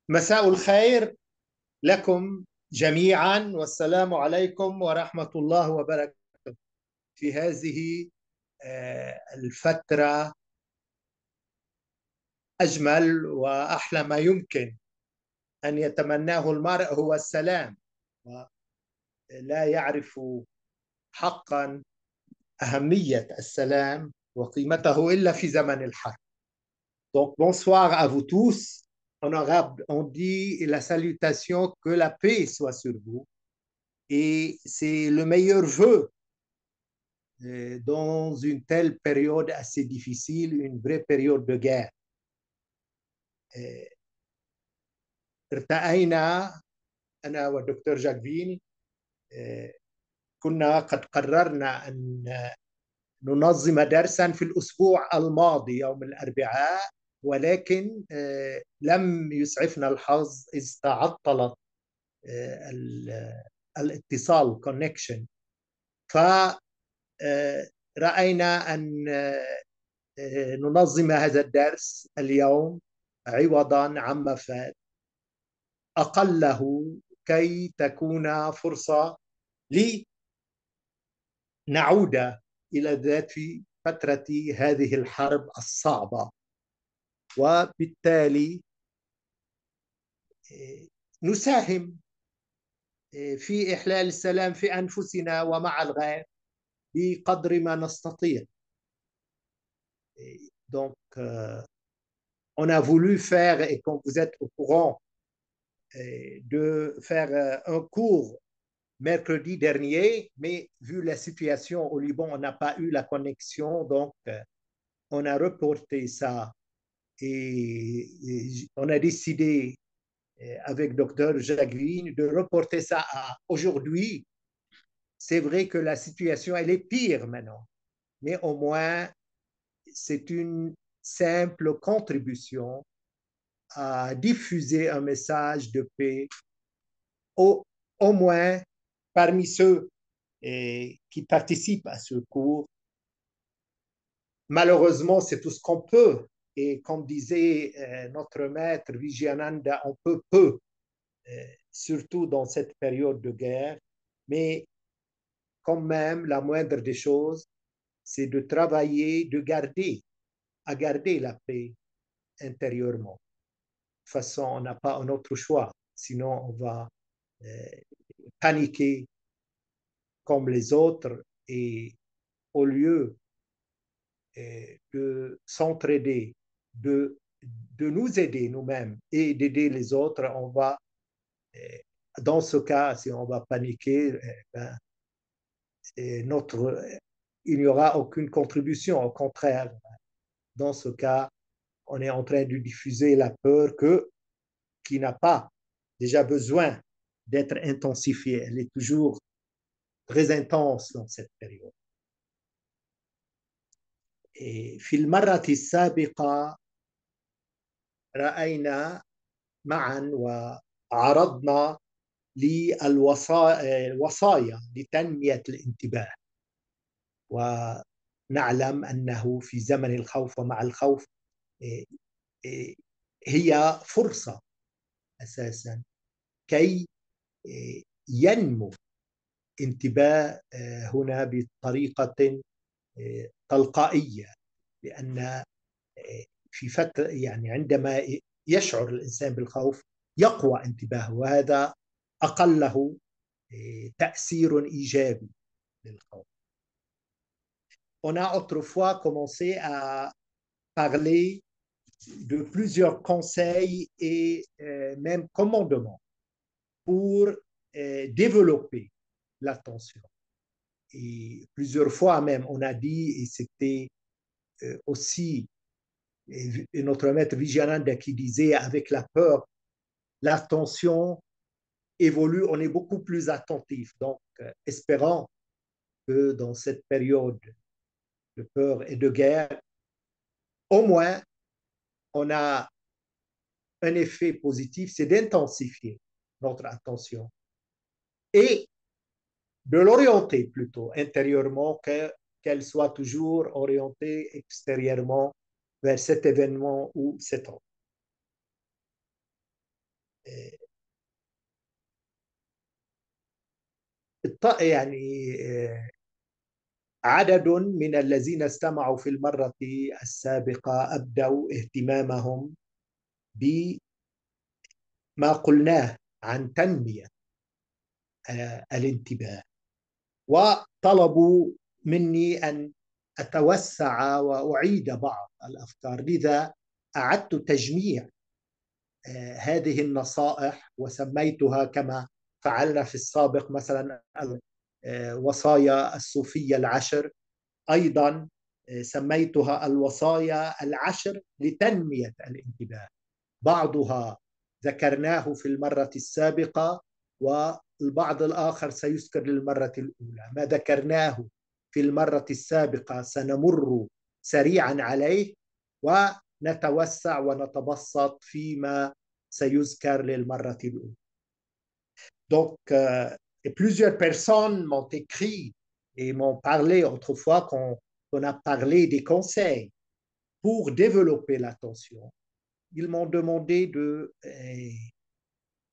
مساء الخير لكم جميعا، والسلام عليكم ورحمة الله وبركاته. في هذه الفترة أجمل وأحلى ما يمكن أن يتمناه المرء هو السلام، ولا يعرف حقا أهمية السلام وقيمته إلا في زمن الحرب. Donc bonsoir à vous tous. Honorable, on dit la salutation, que la paix soit sur vous. Et c'est le meilleur vœu dans une telle période assez difficile, une vraie période de guerre. ارتأينا أنا والدكتور جاكفين، كنا قد قررنا أن ننظم درسا في الأسبوع الماضي يوم الأربعاء، ولكن لم يسعفنا الحظ إذ تعطلت الاتصال connection. فرأينا أن ننظم هذا الدرس اليوم عوضا عما فات، أقله كي تكون فرصة لنعود إلى ذات فترة هذه الحرب الصعبة، وبالتالي نساهم في إحلال السلام في أنفسنا ومع الغير بقدر ما نستطيع. Donc, on a voulu faire, et comme vous êtes au courant, de faire un cours mercredi dernier, mais vu la situation au Liban, on n'a pas eu la connexion, donc on a reporté ça et on a décidé avec Dr Jacqueline de reporter ça à aujourd'hui. C'est vrai que la situation, elle est pire maintenant, mais au moins, c'est une simple contribution à diffuser un message de paix, au moins parmi ceux qui participent à ce cours. Malheureusement, c'est tout ce qu'on peut. Et comme disait notre maître Vijayananda, on peut peu, surtout dans cette période de guerre. Mais quand même, la moindre des choses, c'est de travailler, à garder la paix intérieurement. De toute façon, on n'a pas un autre choix. Sinon, on va paniquer comme les autres, et au lieu de s'entraider, de nous aider nous-mêmes et d'aider les autres, on va, dans ce cas, si on va paniquer, ben, il n'y aura aucune contribution. Au contraire, dans ce cas, on est en train de diffuser la peur qui n'a pas déjà besoin d'être intensifiée. Elle est toujours très intense dans cette période. في المرة السابقة رأينا معا وعرضنا للوصايا لتنمية الانتباه، ونعلم أنه في زمن الخوف ومع الخوف هي فرصة أساسا كي ينمو انتباه هنا بطريقة تلقائية، لأن في فترة يعني عندما يشعر الإنسان بالخوف يقوى انتباهه، وهذا أقله تأثير إيجابي للخوف. On a autrefois commencé à parler de plusieurs conseils et même commandements pour développer l'attention. Et plusieurs fois même, on a dit, et c'était aussi et notre maître Vijayananda qui disait, avec la peur, l'attention évolue, on est beaucoup plus attentif. Donc, espérons que dans cette période de peur et de guerre, au moins, on a un effet positif, c'est d'intensifier notre attention et de l'orienter plutôt intérieurement, qu'elle soit toujours orientée extérieurement vers cet événement ou cet autre. يعني عدد من الذين استمعوا في المرة السابقة أبدوا اهتمامهم بما قلناه عن تنمية الانتباه، وطلبوا مني أن أتوسع وأعيد بعض الأفكار. لذا أعدت تجميع هذه النصائح وسميتها كما فعلنا في السابق، مثلا وصايا الصوفية العشر. أيضا سميتها الوصايا العشر لتنمية الانتباه. بعضها ذكرناه في المرة السابقة، والبعض الآخر سيذكر للمرة الأولى. ما ذكرناه في المرة السابقة سنمر سريعا عليه، ونتوسع ونتبسط فيما سيذكر للمرة الأولى. Donc, plusieurs personnes m'ont écrit et m'ont parlé autrefois quand on a parlé des conseils pour développer l'attention. Ils m'ont demandé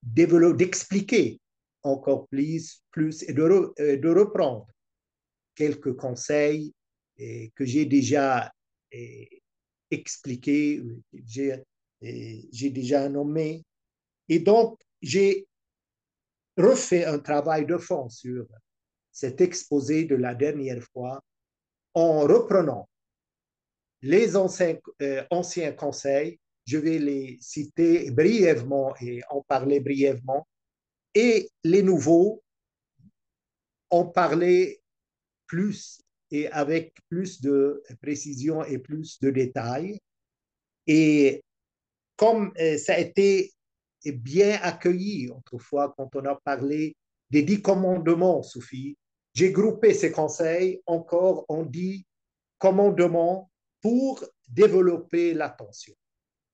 d'expliquer encore plus et de reprendre quelques conseils que j'ai déjà expliqués, j'ai déjà nommé. Et donc, j'ai refait un travail de fond sur cet exposé de la dernière fois en reprenant les anciens conseils. Je vais les citer brièvement et en parler brièvement. Et les nouveaux, en parler plus et avec plus de précision et plus de détails. Et comme ça a été bien accueilli autrefois quand on a parlé des 10 commandements soufis, j'ai groupé ces conseils encore en 10 commandements pour développer l'attention.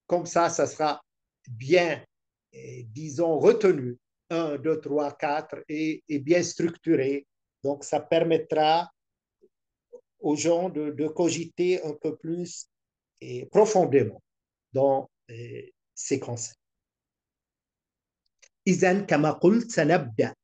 Comme ça sera bien, disons, retenu. 1, 2, 3, 4 et bien structuré. Donc, ça permettra aux gens de cogiter un peu plus et profondément dans ces concepts. إذا كما قلت سنبدأ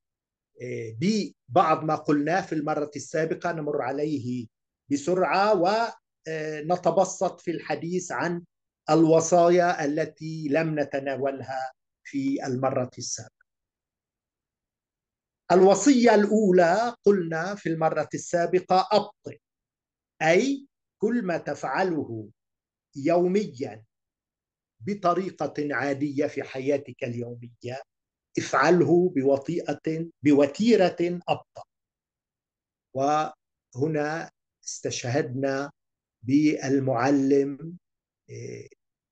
ببعض ما قلناه في المرة السابقة، نمر عليه بسرعة ونتبسط في الحديث عن الوصايا التي لم نتناولها في المرة السابقة. الوصية الأولى قلنا في المرة السابقة أبطئ، أي كل ما تفعله يوميا بطريقة عادية في حياتك اليومية افعله بوتيرة أبطأ. وهنا استشهدنا بالمعلم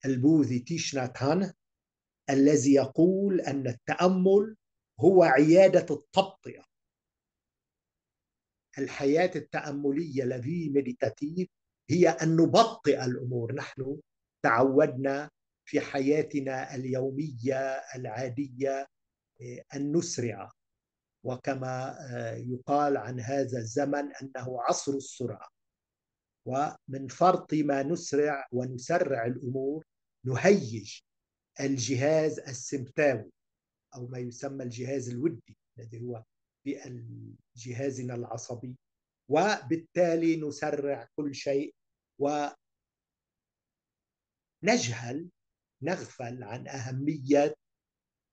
البوذي تيش نات هانه الذي يقول أن التأمل هو عيادة التبطئة. الحياة التأملية لفي مديتاتيف هي أن نبطئ الأمور. نحن تعودنا في حياتنا اليومية العادية أن نسرع، وكما يقال عن هذا الزمن أنه عصر السرعة. ومن فرط ما نسرع ونسرع الأمور نهيج الجهاز السمتاوي أو ما يسمى الجهاز الودي الذي هو في جهازنا العصبي، وبالتالي نسرع كل شيء نغفل عن أهمية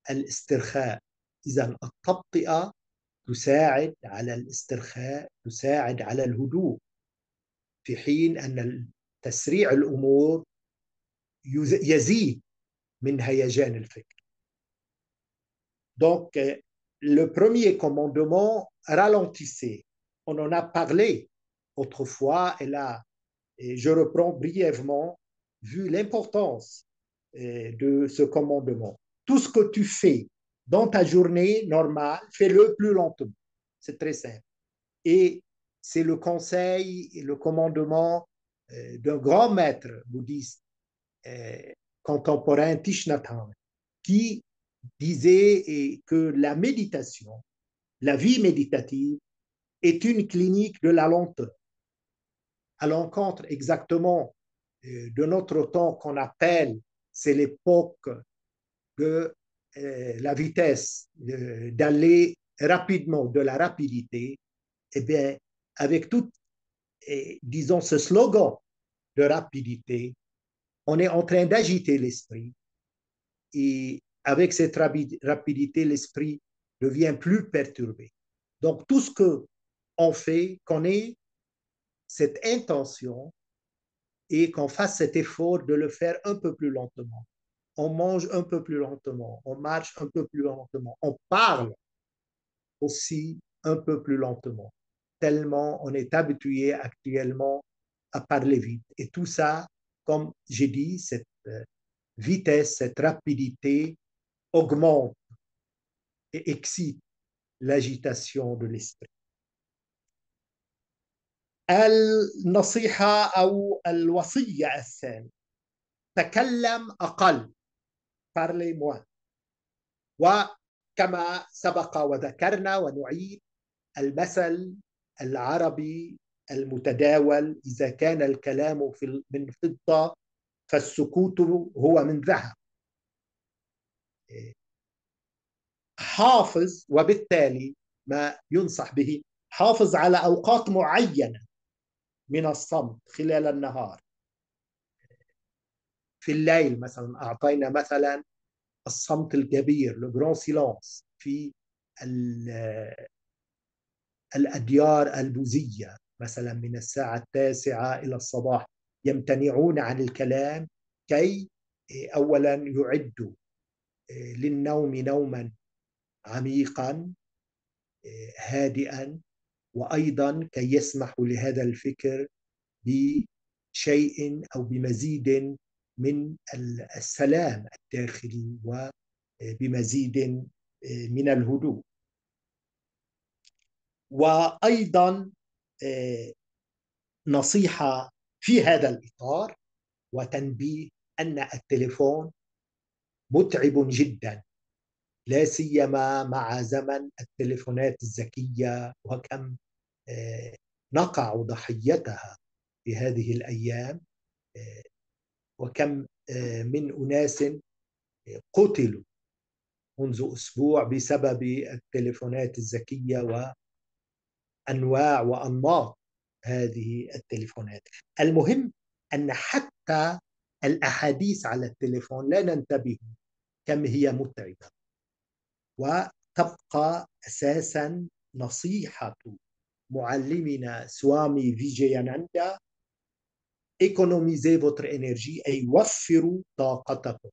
الاسترخاء. إذا التبطئة تساعد على الاسترخاء، تساعد على الهدوء، في حين أن تسريع الأمور يزيد من هيجان الفكر. Donc, le premier commandement, ralentissez. On en a parlé autrefois, et je reprends brièvement, vu l'importance de ce commandement. Tout ce que tu fais dans ta journée normale, fais-le plus lentement. C'est très simple. Et c'est le conseil et le commandement d'un grand maître bouddhiste contemporain, Thich Nhat Hanh, qui disait que la méditation, la vie méditative, est une clinique de la lenteur, à l'encontre exactement de notre temps qu'on appelle, c'est l'époque de la vitesse d'aller rapidement, de la rapidité, eh bien, avec tout, disons, ce slogan de rapidité, on est en train d'agiter l'esprit et avec cette rapidité, l'esprit devient plus perturbé. Donc, tout ce qu'on fait, qu'on ait cette intention et qu'on fasse cet effort de le faire un peu plus lentement. On mange un peu plus lentement, on marche un peu plus lentement, on parle aussi un peu plus lentement, tellement on est habitué actuellement à parler vite. Et tout ça, comme j'ai dit, cette vitesse, cette rapidité augmente et excite l'agitation de l'esprit. النصيحة أو الوصية الثانية تكلم أقل parlez moins وكما سبق وذكرنا ونعيد المثل العربي المتداول إذا كان الكلام من فضة فالسكوت هو من ذهب حافظ وبالتالي ما ينصح به حافظ على أوقات معينة من الصمت خلال النهار في الليل مثلا أعطينا مثلا الصمت الكبير le grand silence في الأديار البوذية مثلا من الساعة 9 إلى الصباح يمتنعون عن الكلام كي أولا يعدوا للنوم نوما عميقا هادئا وأيضا كي يسمحوا لهذا الفكر بشيء أو بمزيد من السلام الداخلي وبمزيد من الهدوء وأيضا نصيحة في هذا الإطار وتنبيه أن التليفون متعب جدا لا سيما مع زمن التليفونات الذكية وكم نقع ضحيتها في هذه الأيام وكم من أناس قتلوا منذ أسبوع بسبب التليفونات الذكية وأنواع وأنماط هذه التليفونات. المهم أن حتى الأحاديث على التليفون لا ننتبه كم هي متعبة وتبقى أساسا نصيحة معلمنا سوامي فيجياناندا économisez votre énergie أي وفروا طاقتكم.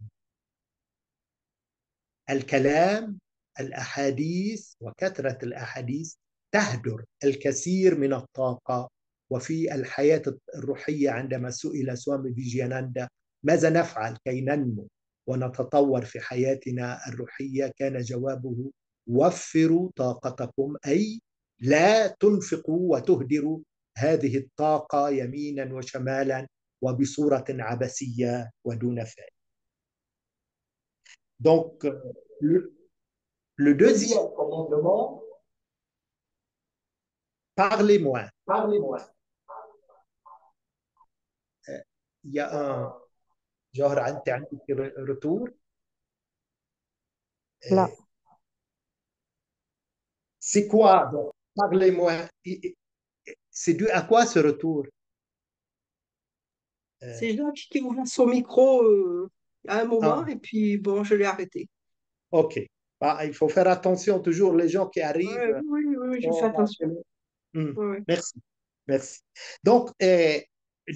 الكلام الأحاديث وكثرة الأحاديث تهدر الكثير من الطاقة وفي الحياة الروحية عندما سئل سوامي فيجياناندا ماذا نفعل كي ننمو ونتطور في حياتنا الروحية كان جوابه وفروا طاقتكم أي لا تنفقوا وتهدروا هذه الطاقة يمينا وشمالا وبصورة عبثية ودون فائدة. Donc, le deuxième commandement, parlez moins. Parlez moins. Il y a un genre retour. لا C'est quoi donc? Parlez moins. C'est dû à quoi ce retour? c'est Jacques qui a ouvert son micro à un moment Ah, et puis bon, je l'ai arrêté. ok. Bah, il faut faire attention toujours les gens qui Ouais, arrivent. oui, oui, oui, je fais sont- attention. Hmm, Ouais, ouais. merci. Merci. Donc,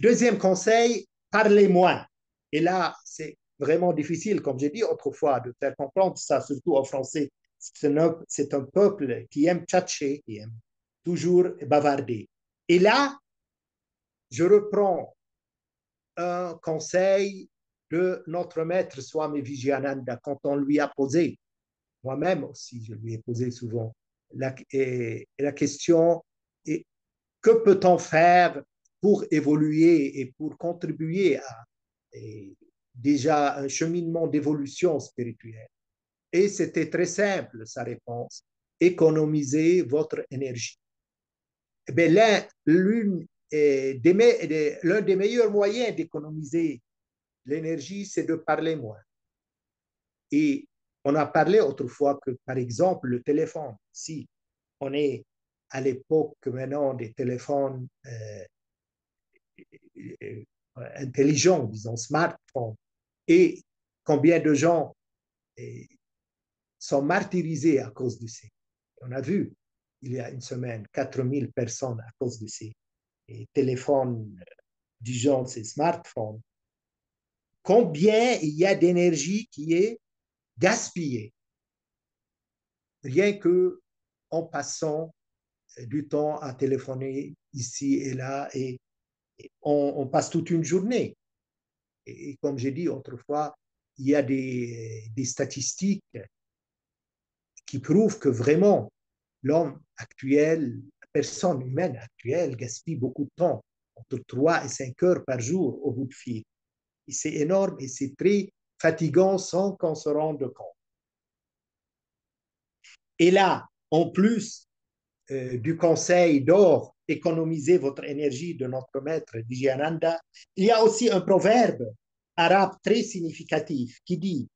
deuxième conseil, parlez moins. Et là, c'est vraiment difficile, comme j'ai dit autrefois, de faire comprendre ça, surtout en français. C'est un peuple qui aime tchatcher, qui aime toujours bavarder. Et là, je reprends un conseil de notre maître Swami Vijayananda quand on lui a posé, moi-même aussi, je lui ai posé souvent la question, et que peut-on faire pour évoluer et pour contribuer à déjà un cheminement d'évolution spirituelle? Et c'était très simple, sa réponse. Économisez votre énergie. Eh bien, l'un des meilleurs moyens d'économiser l'énergie, c'est de parler moins. Et On a parlé autrefois que, par exemple, le téléphone, si on est à l'époque maintenant des téléphones euh, intelligents, disons smartphones, et combien de gens sont martyrisés à cause de ces. On a vu il y a une semaine 4000 personnes à cause de ces téléphones, disons ces smartphones. Combien il y a d'énergie qui est gaspillée rien que en passant du temps à téléphoner ici et là et on passe toute une journée. Et comme j'ai dit autrefois, il y a des statistiques qui prouvent que vraiment l'homme actuel, la personne humaine actuelle gaspille beaucoup de temps, entre 3 et 5 heures par jour au bout de fil. Et c'est énorme et c'est très fatigant sans qu'on se rende compte. Et là, en plus du conseil d'or, économisez votre énergie de notre maître Dijananda, il y a aussi un proverbe arabe très significatif qui dit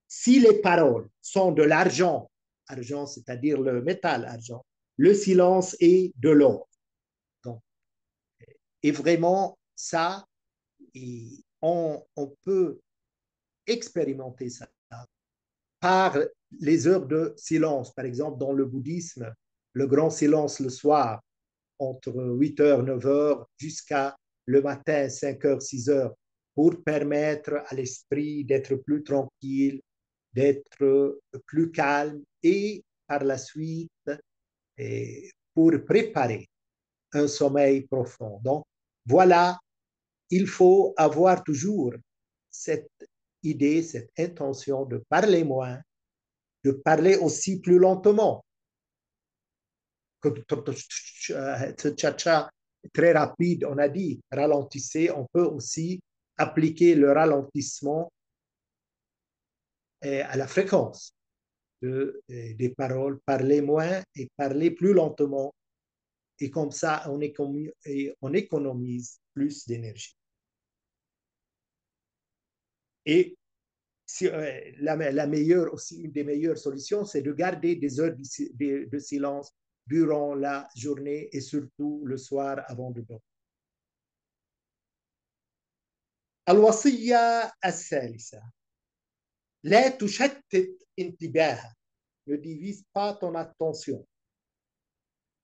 si les paroles sont de l'argent, argent c'est-à-dire le métal argent, le silence est de l'or. Donc, et vraiment, ça, on peut expérimenter ça par les heures de silence. Par exemple, dans le bouddhisme, le grand silence le soir, entre 8 heures, 9 heures, jusqu'à le matin, 5 heures, 6 heures, pour permettre à l'esprit d'être plus tranquille, d'être plus calme et par la suite, pour préparer un sommeil profond. Donc, voilà, il faut avoir toujours cette idée, cette intention de parler moins, de parler aussi plus lentement. Très rapide, on a dit ralentissez, on peut aussi appliquer le ralentissement à la fréquence des paroles, parler moins et parler plus lentement. Et comme ça, on économise plus d'énergie. Et la meilleure aussi, une des meilleures solutions, c'est de garder des heures de silence durant la journée et surtout le soir avant de dormir. الوصية الثالثة لا تشتت انتباهك ne divise pas ton attention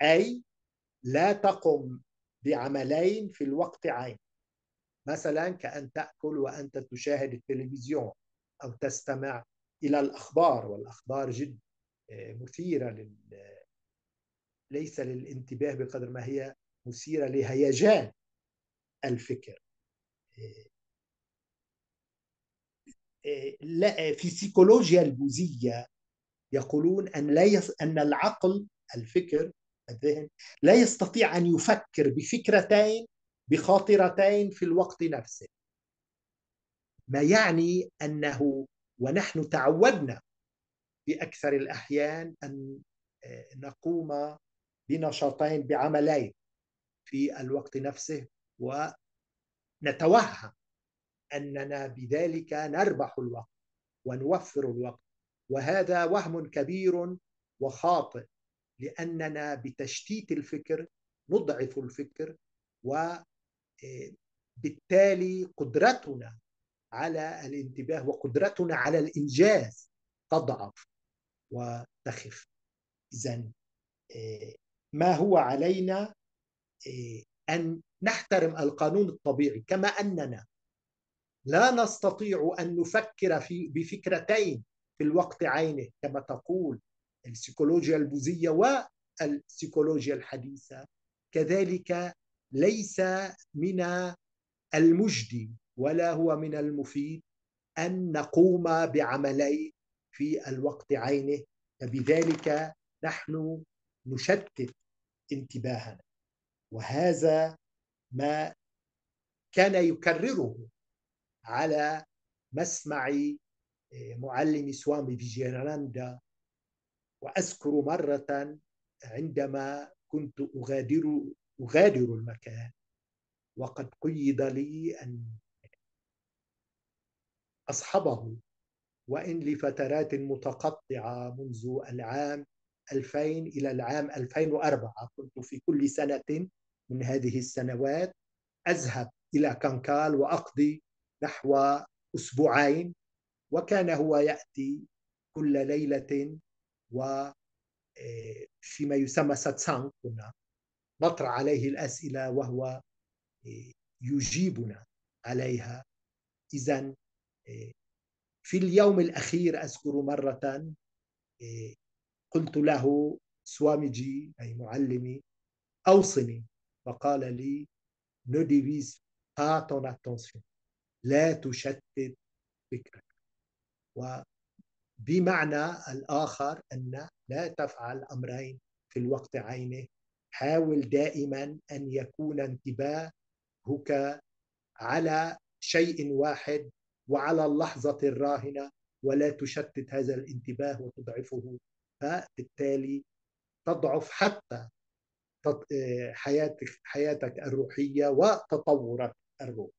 أي لا تقم بعملين في الوقت عين مثلا كأن تأكل وأنت تشاهد التلفزيون أو تستمع إلى الأخبار والأخبار جد مثيرة ليس للانتباه بقدر ما هي مثيرة لهيجان الفكر في سيكولوجيا البوذية يقولون أن العقل الفكر الذهن لا يستطيع أن يفكر بفكرتين بخاطرتين في الوقت نفسه ما يعني أنه ونحن تعودنا في أكثر الأحيان أن نقوم بنشاطين بعملين في الوقت نفسه ونتوهم أننا بذلك نربح الوقت ونوفر الوقت وهذا وهم كبير وخاطئ لأننا بتشتيت الفكر نضعف الفكر وبالتالي قدرتنا على الانتباه وقدرتنا على الإنجاز تضعف وتخف. إذن ما هو علينا أن نحترم القانون الطبيعي كما أننا لا نستطيع أن نفكر بفكرتين في الوقت عينه كما تقول السيكولوجيا البوذية والسيكولوجيا الحديثة كذلك ليس من المجدي ولا هو من المفيد أن نقوم بعملين في الوقت عينه فبذلك نحن نشتت انتباهنا وهذا ما كان يكرره على مسمع معلم سوامي فيجياناندا وأذكر مرة عندما كنت أغادر المكان وقد قيد لي أن أصحبه وإن لفترات متقطعة منذ العام 2000 إلى العام 2004 كنت في كل سنة من هذه السنوات أذهب إلى كانكال وأقضي نحو أسبوعين، وكان هو يأتي كل ليلة و فيما يسمى ساتسانغ كنا نطرح عليه الأسئلة وهو يجيبنا عليها. إذا في اليوم الأخير أذكر مرة قلت له سواميجي أي معلمي أوصني، فقال لي ne divise pas ton attention، لا تشتت فكرك. وبمعنى الآخر أن لا تفعل أمرين في الوقت عينه، حاول دائما أن يكون انتباهك على شيء واحد وعلى اللحظة الراهنة، ولا تشتت هذا الانتباه وتضعفه، فبالتالي تضعف حتى حياتك الروحية وتطورك الروحي.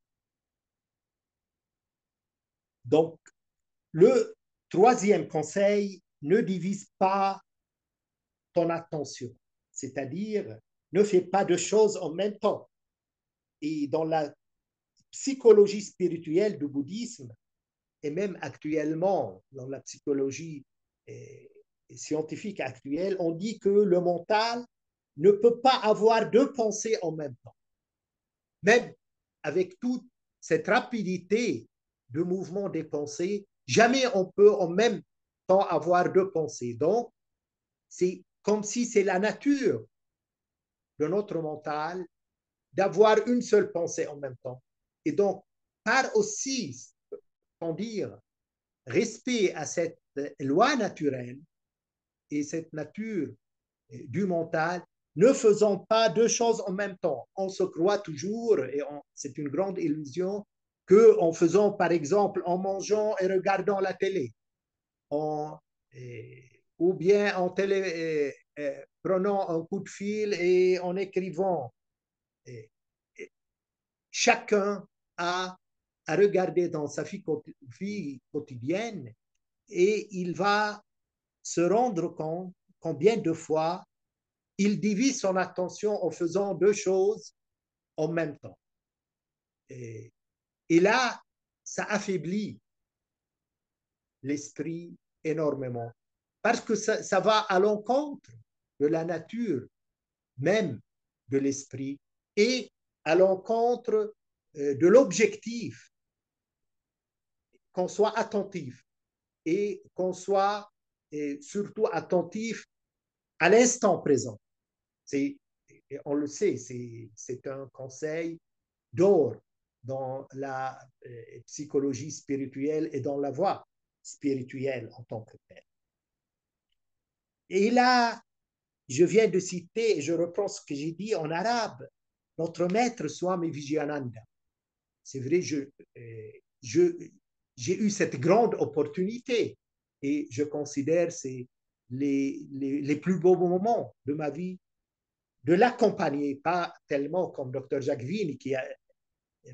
Donc, le troisième conseil, ne divise pas ton attention, c'est-à-dire ne fais pas de choses en même temps. Et dans la psychologie spirituelle du bouddhisme, et même actuellement dans la psychologie scientifique actuelle, on dit que le mental ne peut pas avoir deux pensées en même temps. Même avec toute cette rapidité de mouvement des pensées, jamais on peut en même temps avoir deux pensées. Donc, c'est comme si c'est la nature de notre mental d'avoir une seule pensée en même temps. Et donc, par aussi, on dire, respect à cette loi naturelle et cette nature du mental, ne faisons pas deux choses en même temps. On se croit toujours, et c'est une grande illusion, qu'en faisant, par exemple, en mangeant et regardant la télé, en, ou bien en prenant un coup de fil et en écrivant. Chacun a à regarder dans sa vie quotidienne et il va se rendre compte combien de fois il divise son attention en faisant deux choses en même temps. Et là, ça affaiblit l'esprit énormément parce que ça va à l'encontre de la nature même de l'esprit et à l'encontre de l'objectif, qu'on soit attentif et qu'on soit surtout attentif à l'instant présent. On le sait, c'est un conseil d'or dans la psychologie spirituelle et dans la voie spirituelle en tant que telle. Et là, je viens de citer, et je reprends ce que j'ai dit en arabe, notre maître Swami Vijayananda. C'est vrai, j'ai eu cette grande opportunité et je considère c'est les plus beaux moments de ma vie de l'accompagner, pas tellement comme Dr Jacques Vine qui a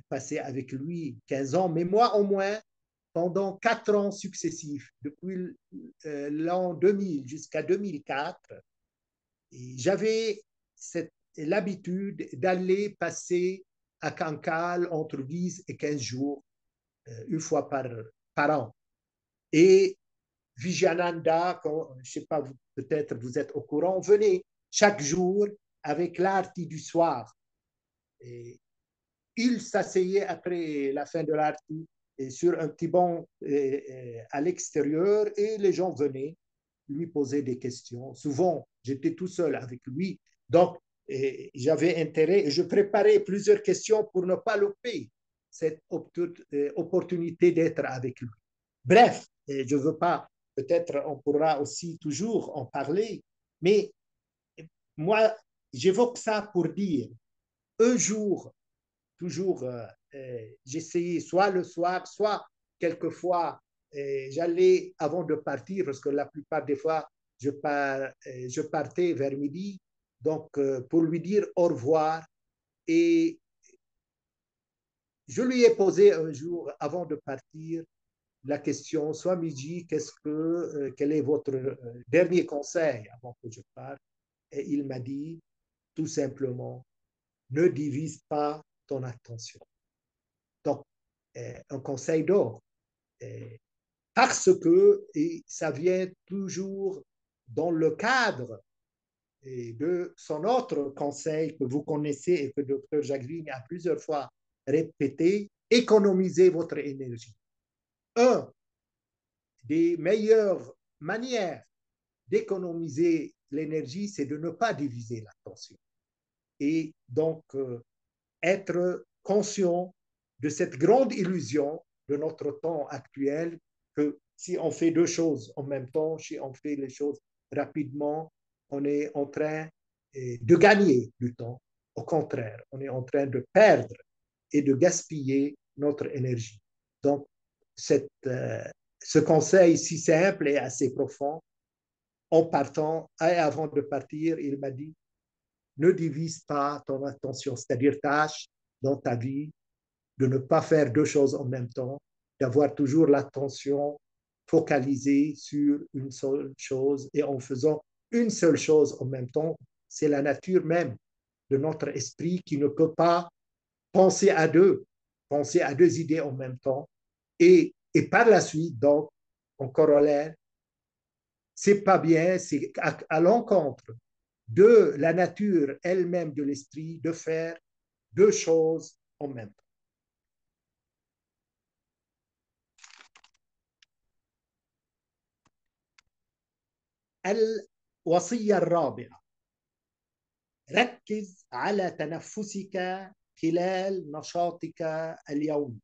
passé avec lui 15 ans, mais moi au moins pendant 4 ans successifs, depuis l'an 2000 jusqu'à 2004, j'avais l'habitude d'aller passer à Cancale entre 10 et 15 jours, une fois par an. Et Vijayananda, je ne sais pas, peut-être vous êtes au courant, venez chaque jour avec l'arti du soir. Et il s'asseyait après la fin de l'arti sur un petit banc à l'extérieur et les gens venaient lui poser des questions. Souvent, j'étais tout seul avec lui. Donc, j'avais intérêt et je préparais plusieurs questions pour ne pas louper cette opportunité d'être avec lui. Bref, je ne veux pas, peut-être on pourra aussi toujours en parler, mais moi, j'évoque ça pour dire, un jour, toujours, j'essayais soit le soir, soit quelquefois, j'allais avant de partir, parce que la plupart des fois, je partais vers midi, donc pour lui dire au revoir. Et je lui ai posé un jour, avant de partir, la question, soit midi, quel est votre dernier conseil avant que je parte? Et il m'a dit tout simplement, ne divise pas ton attention. Donc, un conseil d'or. Parce que et ça vient toujours dans le cadre de son autre conseil que vous connaissez et que le docteur Jacqueline a plusieurs fois répété, économisez votre énergie. Un des meilleures manières d'économiser l'énergie, c'est de ne pas diviser l'attention. Et donc, être conscient de cette grande illusion de notre temps actuel que si on fait deux choses en même temps, si on fait les choses rapidement, on est en train de gagner du temps. Au contraire, on est en train de perdre et de gaspiller notre énergie. Donc, ce conseil si simple et assez profond, en partant et avant de partir, il m'a dit, ne divise pas ton attention, c'est-à-dire tâche dans ta vie de ne pas faire deux choses en même temps, d'avoir toujours l'attention focalisée sur une seule chose et en faisant une seule chose en même temps, c'est la nature même de notre esprit qui ne peut pas penser penser à deux idées en même temps. Et par la suite, donc, en corollaire, c'est pas bien, c'est à l'encontre de la nature elle-même de l'esprit de faire deux choses en même temps. الوصية الرابعة: ركز على تنفسك خلال نشاطك اليومي.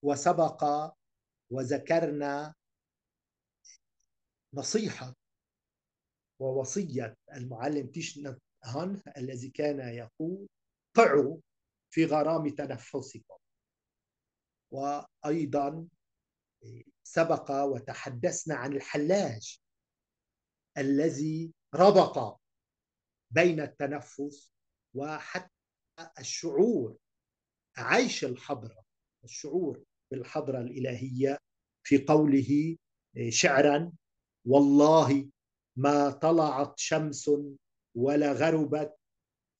وسبق وذكرنا نصيحة ووصية المعلم تيش نت هان الذي كان يقول: قعوا في غرام تنفسكم. وأيضا سبق وتحدثنا عن الحلاج الذي ربط بين التنفس وحتى الشعور، عيش الحضرة، الشعور بالحضرة الإلهية، في قوله شعرا: والله ما طلعت شمس ولا غربت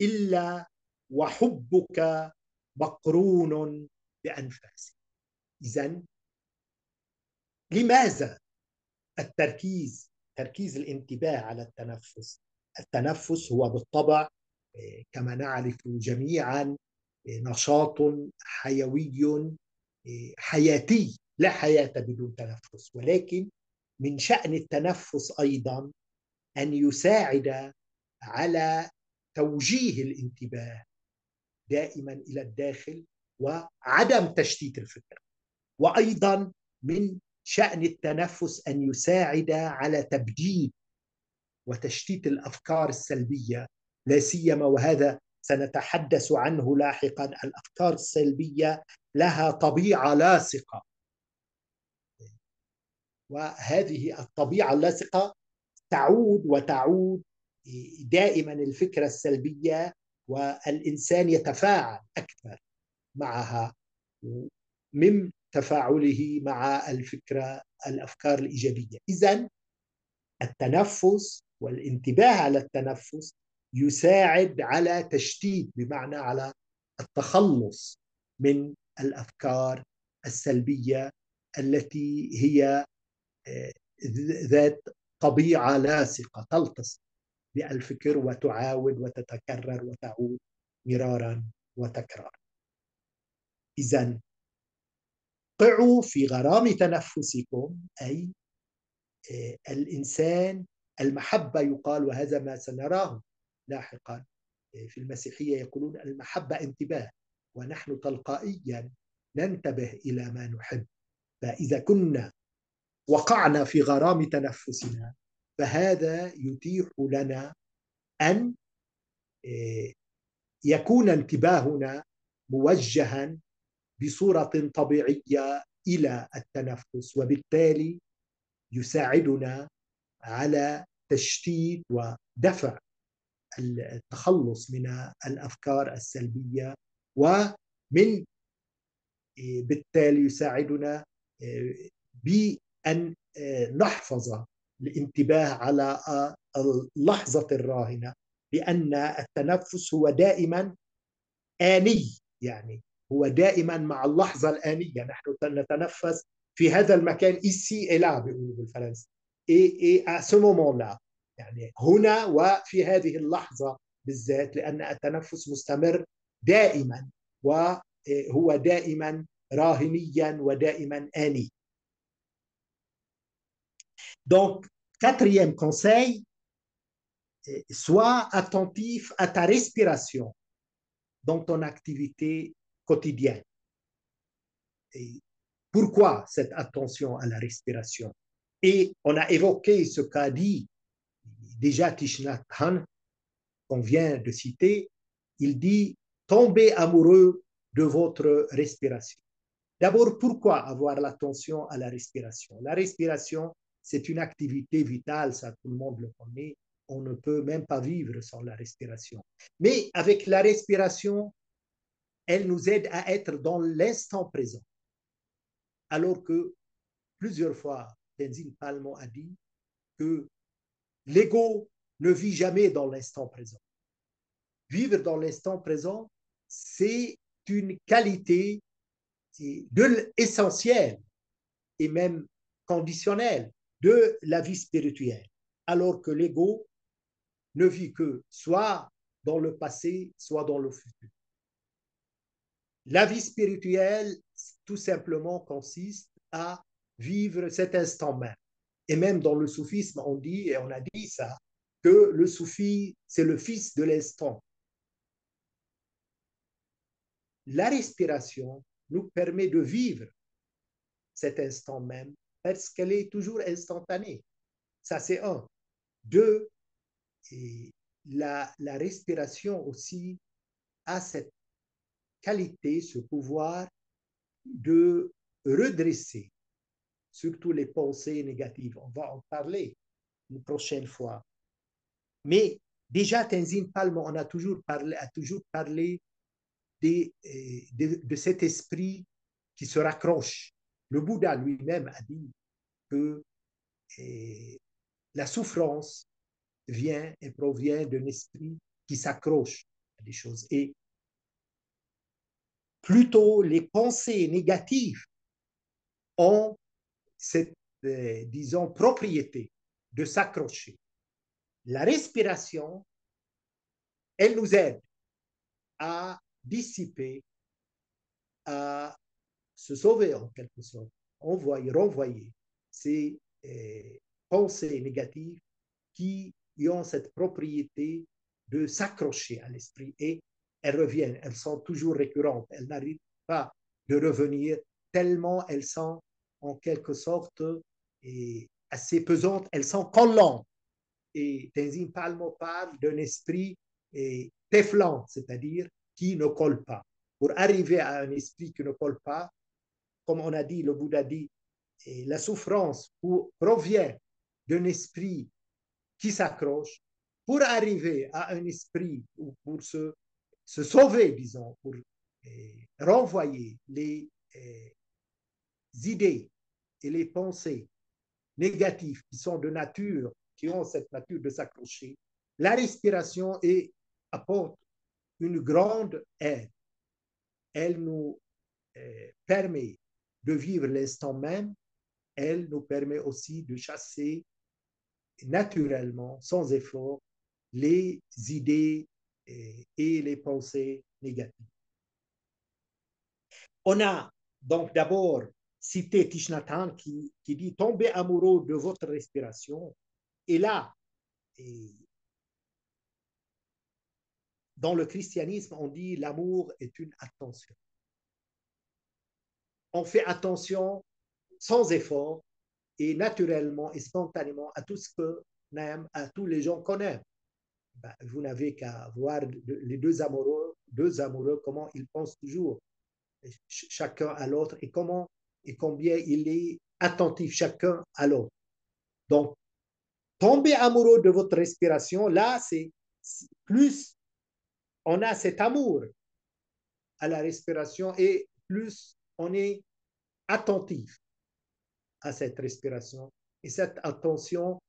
إلا وحبك مقرون بأنفاسي. إذن لماذا تركيز الانتباه على التنفس؟ التنفس هو بالطبع كما نعرف جميعا نشاط حيوي حياتي، لا حياة بدون تنفس، ولكن من شأن التنفس أيضا أن يساعد على توجيه الانتباه دائما إلى الداخل وعدم تشتيت الفكر. وأيضا من شأن التنفس أن يساعد على تبديد وتشتيت الأفكار السلبية، لا سيما وهذا سنتحدث عنه لاحقا، الأفكار السلبية لها طبيعة لاصقة، وهذه الطبيعة اللاصقة تعود دائما الفكرة السلبية، والإنسان يتفاعل أكثر معها من تفاعله مع الأفكار الإيجابية. إذن التنفس والانتباه على التنفس يساعد على تشتيت، بمعنى على التخلص من الأفكار السلبية التي هي ذات طبيعة لاصقة تلتصق بالفكر وتعاود وتتكرر وتعود مرارا وتكرارا. إذن قعوا في غرام تنفسكم، أي الإنسان المحبة يقال، وهذا ما سنراه لاحقا في المسيحية، يقولون المحبة انتباه، ونحن تلقائيا ننتبه إلى ما نحب. فإذا كنا وقعنا في غرام تنفسنا فهذا يتيح لنا أن يكون انتباهنا موجها بصورة طبيعية إلى التنفس، وبالتالي يساعدنا على تشتيت ودفع التخلص من الأفكار السلبية ومن بالتالي يساعدنا بأن نحفظ الانتباه على اللحظة الراهنة، لأن التنفس هو دائما آني، يعني هو دائما مع اللحظة الآنية. نحن نتنفس في هذا المكان ici et là بيقولوا بالفرنسي، et à ce moment-là، يعني هنا وفي هذه اللحظة بالذات، لأن التنفس مستمر دائما وهو دائما راهنيا ودائما آني. Donc, quatrième conseil, sois attentif à ta respiration dans ton activité quotidienne. Et pourquoi cette attention à la respiration? Et on a évoqué ce qu'a dit déjà Thich Nhat Hanh, qu'on vient de citer. Il dit tombez amoureux de votre respiration. D'abord, pourquoi avoir l'attention à la respiration? La respiration, c'est une activité vitale, ça tout le monde le connaît. On ne peut même pas vivre sans la respiration. Mais avec la respiration, elle nous aide à être dans l'instant présent. Alors que plusieurs fois, Tenzin Palmo a dit que l'ego ne vit jamais dans l'instant présent. Vivre dans l'instant présent, c'est une qualité essentielle et même conditionnelle de la vie spirituelle, alors que l'ego ne vit que soit dans le passé, soit dans le futur. La vie spirituelle, tout simplement, consiste à vivre cet instant même. Et même dans le soufisme, on dit, et on a dit ça, que le soufi, c'est le fils de l'instant. La respiration nous permet de vivre cet instant même parce qu'elle est toujours instantanée. Ça, c'est un. Deux, et la respiration aussi a cette qualité, ce pouvoir de redresser surtout les pensées négatives. On va en parler une prochaine fois. Mais déjà, Tenzin Palmo a toujours parlé de cet esprit qui se raccroche. Le Bouddha lui-même a dit que la souffrance vient et provient d'un esprit qui s'accroche à des choses. Et plutôt, les pensées négatives ont cette, disons, propriété de s'accrocher. La respiration, elle nous aide à dissiper, à se sauver en quelque sorte, renvoyer ces pensées négatives qui ont cette propriété de s'accrocher à l'esprit et elles reviennent, elles sont toujours récurrentes, elles n'arrivent pas de revenir tellement elles sont en quelque sorte assez pesantes, elles sont collantes. Et Tenzin Palmo parle d'un esprit téflant, c'est-à-dire qui ne colle pas. Pour arriver à un esprit qui ne colle pas, comme on a dit, le Bouddha dit, la souffrance provient d'un esprit qui s'accroche. Pour arriver à un esprit, ou pour se sauver, disons, pour renvoyer les idées et les pensées négatives qui sont de nature, qui ont cette nature de s'accrocher, la respiration apporte une grande aide. Elle nous permet de vivre l'instant même, elle nous permet aussi de chasser naturellement, sans effort, les idées et les pensées négatives. On a donc d'abord cité Thich Nhat Hanh qui dit tombez amoureux de votre respiration. Et là, dans le christianisme, on dit l'amour est une attention. On fait attention sans effort et naturellement et spontanément à tout ce qu'on aime, à tous les gens qu'on aime. Ben, vous n'avez qu'à voir les deux amoureux, comment ils pensent toujours chacun à l'autre et comment et combien il est attentif chacun à l'autre. Donc, tomber amoureux de votre respiration, là, c'est plus on a cet amour à la respiration et plus on est attentif à cette respiration. Et cette attention,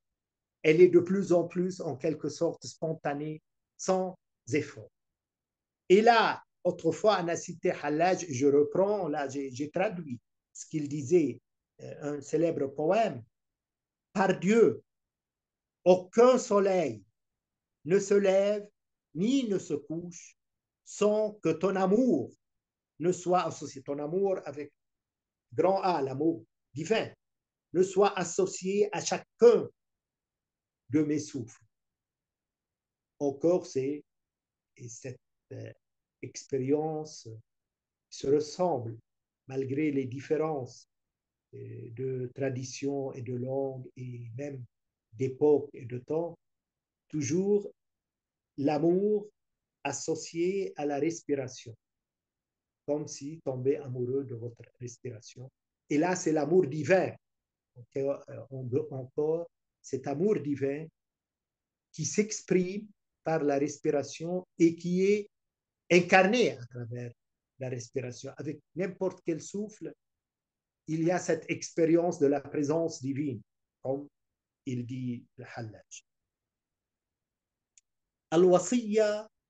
elle est de plus en plus, en quelque sorte, spontanée, sans effort. Et là, autrefois, on a cité Hallaj, je reprends, là, j'ai traduit ce qu'il disait, un célèbre poème. Par Dieu, aucun soleil ne se lève ni ne se couche sans que ton amour ne soit associé, ton amour avec grand A, l'amour divin, ne soit associé à chacun de mes souffles. Encore, c'est cette expérience se ressemble malgré les différences de tradition et de langue et même d'époque et de temps, toujours l'amour associé à la respiration, comme si tombait amoureux de votre respiration. Et là, c'est l'amour divin. Encore, cet amour divin qui s'exprime par la respiration et qui est incarné à travers la respiration. Avec n'importe quel souffle, il y a cette expérience de la présence divine, comme il dit le Hallaj. Al-Wasiyya